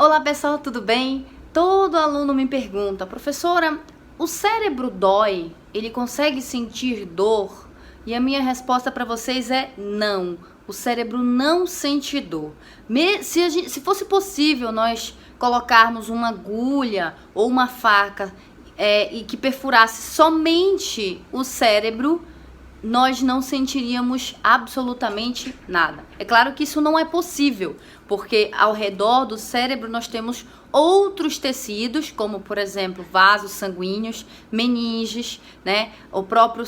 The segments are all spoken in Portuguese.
Olá pessoal, tudo bem? Todo aluno me pergunta, professora, o cérebro dói? Ele consegue sentir dor? E a minha resposta para vocês é não. O cérebro não sente dor. Se fosse possível nós colocarmos uma agulha ou uma faca e que perfurasse somente o cérebro, nós não sentiríamos absolutamente nada. É claro que isso não é possível, porque ao redor do cérebro nós temos outros tecidos, como por exemplo vasos sanguíneos, meninges, né, o próprio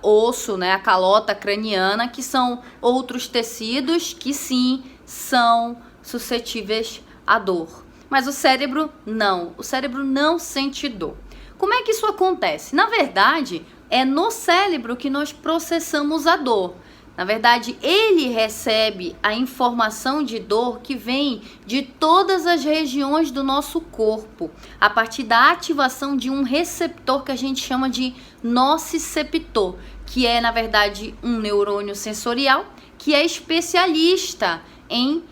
osso, né, a calota craniana, que são outros tecidos que sim são suscetíveis à dor. Mas o cérebro não sente dor. Como é que isso acontece? Na verdade, é no cérebro que nós processamos a dor. Na verdade, ele recebe a informação de dor que vem de todas as regiões do nosso corpo, a partir da ativação de um receptor que a gente chama de nociceptor, que é, na verdade, um neurônio sensorial que é especialista em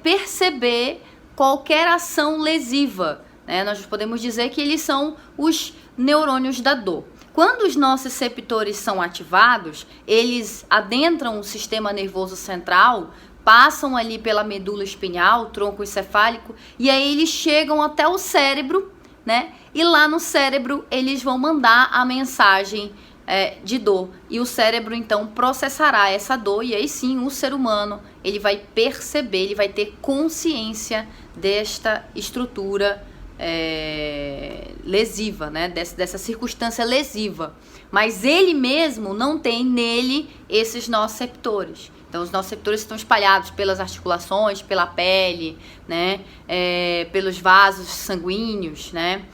perceber qualquer ação lesiva. Nós podemos dizer que eles são os neurônios da dor. Quando os nossos receptores são ativados, eles adentram o sistema nervoso central, passam ali pela medula espinhal, tronco encefálico, e aí eles chegam até o cérebro, né? E lá no cérebro eles vão mandar a mensagem de dor. E o cérebro então processará essa dor, e aí sim o ser humano ele vai perceber, ele vai ter consciência desta estrutura lesiva, né? Dessa circunstância lesiva. Mas ele mesmo não tem nele esses nociceptores. Então, os nociceptores estão espalhados pelas articulações, pela pele, né? Pelos vasos sanguíneos, né?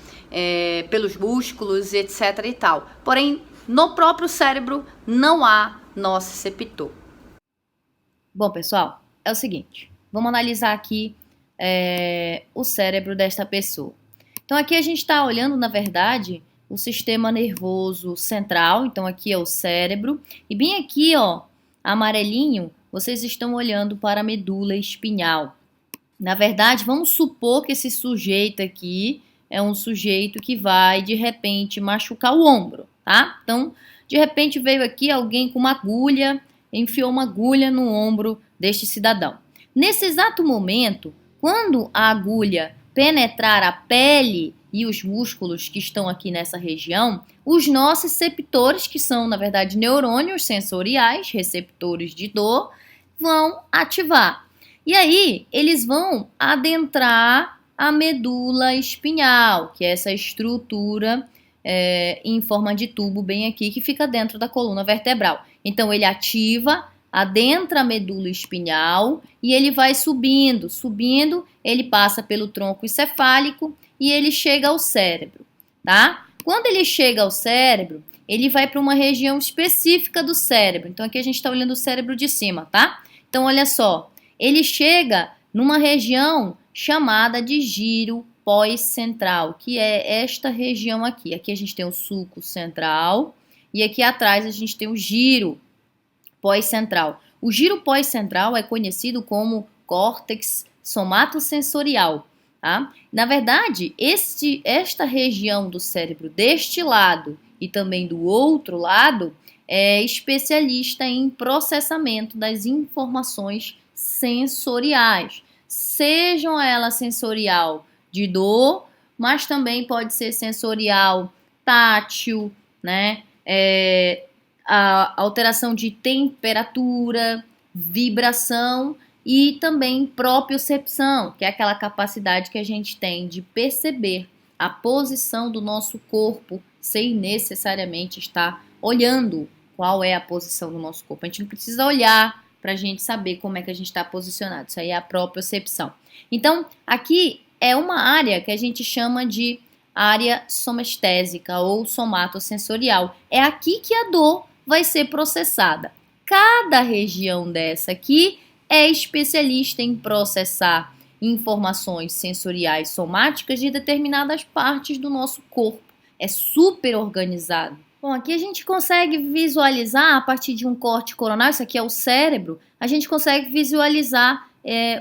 Pelos músculos, etc. e tal. Porém, no próprio cérebro não há nociceptor. Bom, pessoal, é o seguinte. Vamos analisar aqui o cérebro desta pessoa. Então, aqui a gente está olhando, na verdade, o sistema nervoso central. Então, aqui é o cérebro. E bem aqui, ó, amarelinho, vocês estão olhando para a medula espinhal. Na verdade, vamos supor que esse sujeito aqui é um sujeito que vai, de repente, machucar o ombro, tá? Então, de repente, veio aqui alguém com uma agulha, enfiou uma agulha no ombro deste cidadão. Nesse exato momento, quando a agulha penetrar a pele e os músculos que estão aqui nessa região, os nociceptores, que são, na verdade, neurônios sensoriais, receptores de dor, vão ativar. E aí, eles vão adentrar a medula espinhal, que é essa estrutura em forma de tubo bem aqui, que fica dentro da coluna vertebral. Então, ele ativa, adentra a medula espinhal e ele vai subindo, ele passa pelo tronco encefálico e ele chega ao cérebro, tá? Quando ele chega ao cérebro, ele vai para uma região específica do cérebro. Então, aqui a gente está olhando o cérebro de cima, tá? Então, olha só, ele chega numa região chamada de giro pós-central, que é esta região aqui. Aqui a gente tem o sulco central e aqui atrás a gente tem o giro pós-central. O giro pós-central é conhecido como córtex somatosensorial, tá? Na verdade, esta região do cérebro deste lado e também do outro lado é especialista em processamento das informações sensoriais, sejam elas sensorial de dor, mas também pode ser sensorial tátil, né? A alteração de temperatura, vibração e também propriocepção, que é aquela capacidade que a gente tem de perceber a posição do nosso corpo sem necessariamente estar olhando qual é a posição do nosso corpo. A gente não precisa olhar para a gente saber como é que a gente está posicionado. Isso aí é a propriocepção. Então, aqui é uma área que a gente chama de área somestésica ou somatosensorial. É aqui que a dor vai ser processada. Cada região dessa aqui é especialista em processar informações sensoriais somáticas de determinadas partes do nosso corpo. É super organizado. Bom, aqui a gente consegue visualizar, a partir de um corte coronal, isso aqui é o cérebro, a gente consegue visualizar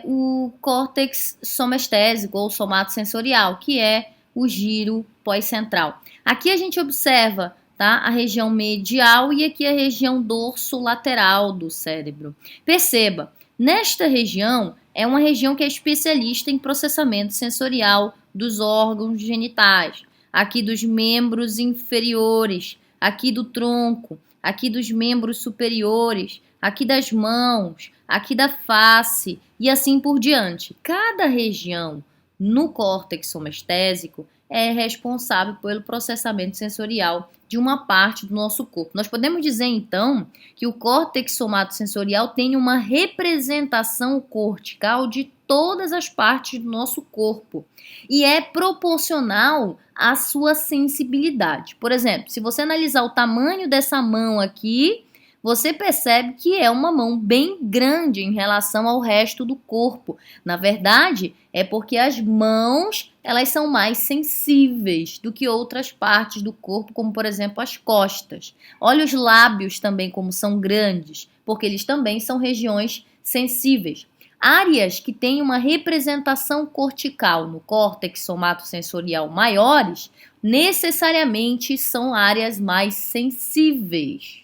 o córtex somestésico ou somatosensorial, que é o giro pós-central. Aqui a gente observa, tá, a região medial e aqui a região dorsolateral do cérebro. Perceba, nesta região é uma região que é especialista em processamento sensorial dos órgãos genitais, aqui dos membros inferiores, aqui do tronco, aqui dos membros superiores, aqui das mãos, aqui da face e assim por diante. Cada região no córtex somestésico é responsável pelo processamento sensorial de uma parte do nosso corpo. Nós podemos dizer, então, que o córtex somatosensorial tem uma representação cortical de todas as partes do nosso corpo e é proporcional à sua sensibilidade. Por exemplo, se você analisar o tamanho dessa mão aqui, você percebe que é uma mão bem grande em relação ao resto do corpo. Na verdade, é porque as mãos, elas são mais sensíveis do que outras partes do corpo, como por exemplo as costas. Olha os lábios também como são grandes, porque eles também são regiões sensíveis. Áreas que têm uma representação cortical no córtex somatosensorial maiores, necessariamente são áreas mais sensíveis.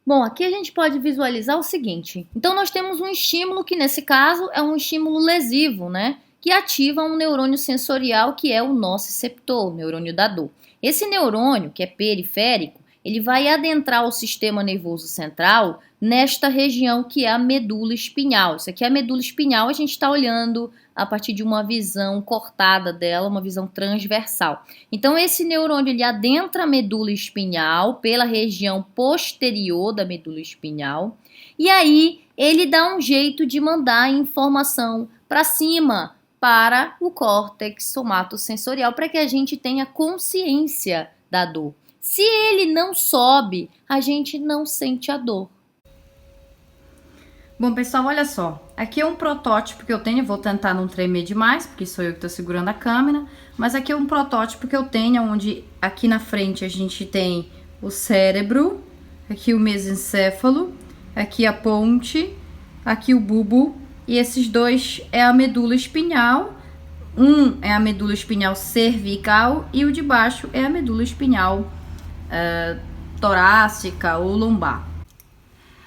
Bom, aqui a gente pode visualizar o seguinte. Então, nós temos um estímulo que, nesse caso, é um estímulo lesivo, né? Que ativa um neurônio sensorial que é o nociceptor, o neurônio da dor. Esse neurônio, que é periférico, ele vai adentrar o sistema nervoso central nesta região que é a medula espinhal. Isso aqui é a medula espinhal, a gente está olhando a partir de uma visão cortada dela, uma visão transversal. Então, esse neurônio ele adentra a medula espinhal pela região posterior da medula espinhal e aí ele dá um jeito de mandar a informação para cima, para o córtex somatosensorial, para que a gente tenha consciência da dor. Se ele não sobe, a gente não sente a dor. Bom, pessoal, olha só. Aqui é um protótipo que eu tenho. Eu vou tentar não tremer demais, porque sou eu que estou segurando a câmera. Mas aqui é um protótipo que eu tenho, onde aqui na frente a gente tem o cérebro, aqui o mesencéfalo, aqui a ponte, aqui o bulbo. E esses dois é a medula espinhal. Um é a medula espinhal cervical e o de baixo é a medula espinhal torácica ou lombar.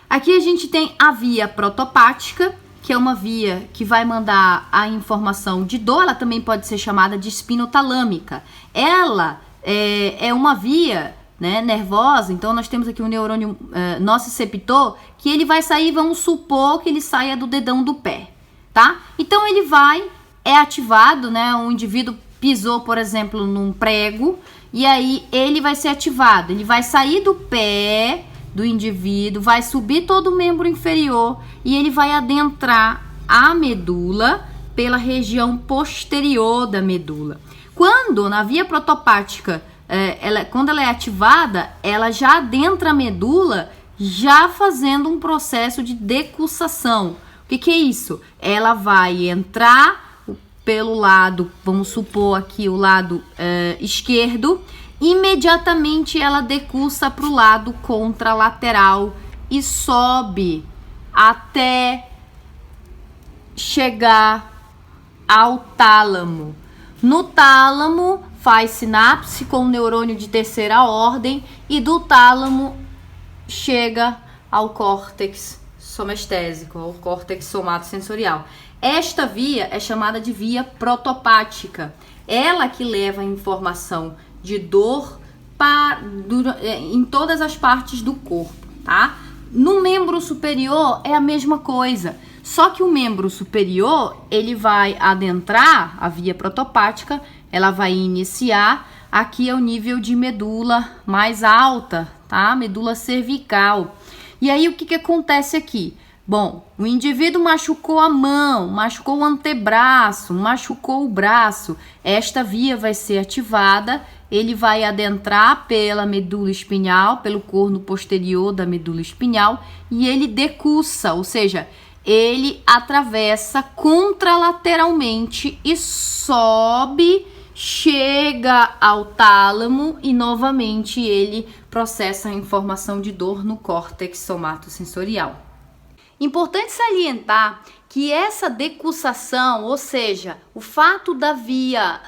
Aqui a gente tem a via protopática, que é uma via que vai mandar a informação de dor. Ela também pode ser chamada de espinotalâmica. Ela é uma via, né, nervosa. Então nós temos aqui o neurônio nociceptor, que ele vai sair, vamos supor que ele saia do dedão do pé, tá? Então ele é ativado, né? Um indivíduo pisou, por exemplo, num prego, e aí ele vai ser ativado. Ele vai sair do pé do indivíduo, vai subir todo o membro inferior e ele vai adentrar a medula pela região posterior da medula. Quando na via protopática, quando ela é ativada, ela já adentra a medula, já fazendo um processo de decussação. O que é isso? Ela vai entrar pelo lado, vamos supor aqui o lado esquerdo, imediatamente ela decussa para o lado contralateral e sobe até chegar ao tálamo. No tálamo faz sinapse com o neurônio de terceira ordem e do tálamo chega ao córtex somestésico, ao córtex somatosensorial. Esta via é chamada de via protopática. Ela que leva a informação de dor em todas as partes do corpo, tá? No membro superior é a mesma coisa, só que o membro superior, ele vai adentrar a via protopática, ela vai iniciar aqui ao nível de medula mais alta, tá? Medula cervical. E aí o que acontece aqui? Bom, o indivíduo machucou a mão, machucou o antebraço, machucou o braço. Esta via vai ser ativada, ele vai adentrar pela medula espinhal, pelo corno posterior da medula espinhal e ele decussa, ou seja, ele atravessa contralateralmente e sobe, chega ao tálamo e novamente ele processa a informação de dor no córtex somatosensorial. Importante salientar que essa decussação, ou seja, o fato da via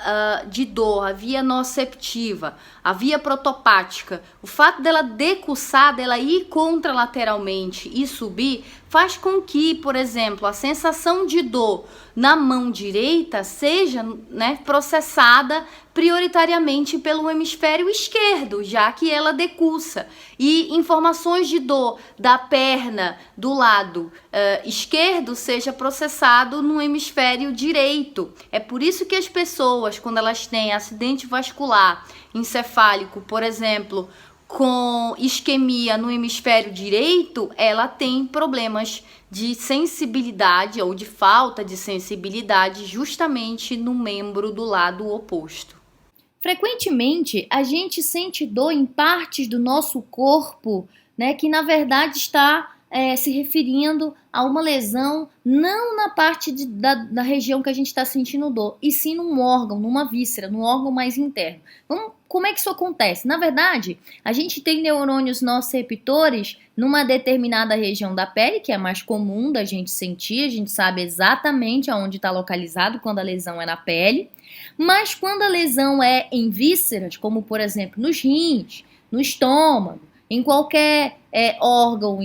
de dor, a via noceptiva, a via protopática, o fato dela decussar, dela ir contralateralmente e subir, faz com que, por exemplo, a sensação de dor na mão direita seja, né, processada prioritariamente pelo hemisfério esquerdo, já que ela decussa. E informações de dor da perna do lado esquerdo seja processado no hemisfério direito. É por isso que as pessoas, quando elas têm acidente vascular encefálico, por exemplo, com isquemia no hemisfério direito, ela tem problemas de sensibilidade ou de falta de sensibilidade justamente no membro do lado oposto. Frequentemente, a gente sente dor em partes do nosso corpo, né, que na verdade está se referindo a uma lesão não na parte da região que a gente está sentindo dor, e sim num órgão, numa víscera, num órgão mais interno. Como é que isso acontece? Na verdade, a gente tem neurônios nociceptores numa determinada região da pele, que é mais comum da gente sentir, a gente sabe exatamente aonde está localizado quando a lesão é na pele, mas quando a lesão é em vísceras, como por exemplo nos rins, no estômago, em qualquer órgão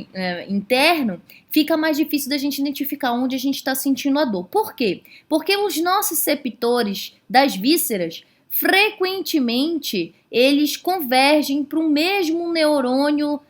interno, fica mais difícil da gente identificar onde a gente está sentindo a dor. Por quê? Porque os nociceptores das vísceras, frequentemente, eles convergem para o mesmo neurônio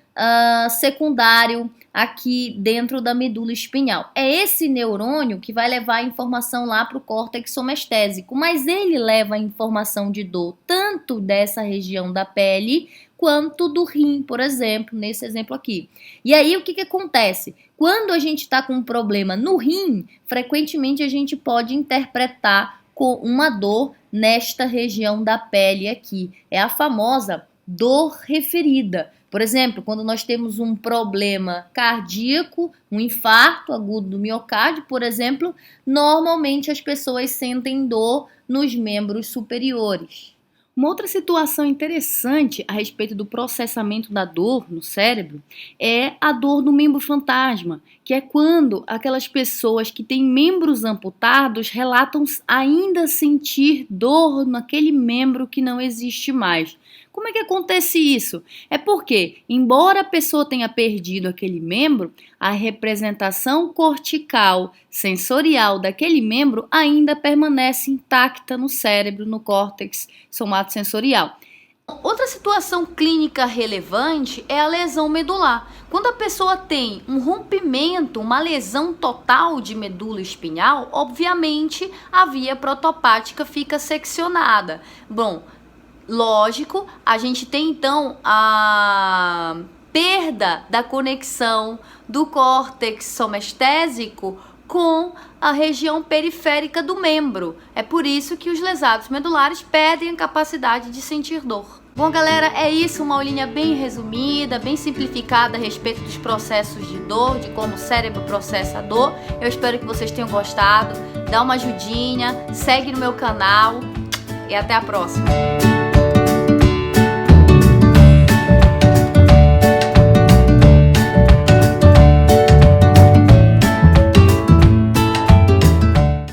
secundário aqui dentro da medula espinhal. É esse neurônio que vai levar a informação lá para o córtex somestésico, mas ele leva a informação de dor tanto dessa região da pele quanto do rim, por exemplo, nesse exemplo aqui. E aí o que acontece? Quando a gente está com um problema no rim, frequentemente a gente pode interpretar com uma dor nesta região da pele aqui. É a famosa dor referida. Por exemplo, quando nós temos um problema cardíaco, um infarto agudo do miocárdio, por exemplo, normalmente as pessoas sentem dor nos membros superiores. Uma outra situação interessante a respeito do processamento da dor no cérebro é a dor do membro fantasma, que é quando aquelas pessoas que têm membros amputados relatam ainda sentir dor naquele membro que não existe mais. Como é que acontece isso? É porque, embora a pessoa tenha perdido aquele membro, a representação cortical sensorial daquele membro ainda permanece intacta no cérebro, no córtex somatosensorial. Outra situação clínica relevante é a lesão medular. Quando a pessoa tem um rompimento, uma lesão total de medula espinhal, obviamente a via protopática fica seccionada. Bom, lógico, a gente tem então a perda da conexão do córtex somestésico com a região periférica do membro. É por isso que os lesados medulares perdem a capacidade de sentir dor. Bom, galera, é isso, uma aulinha bem resumida, bem simplificada a respeito dos processos de dor, de como o cérebro processa a dor. Eu espero que vocês tenham gostado. Dá uma ajudinha, segue no meu canal e até a próxima.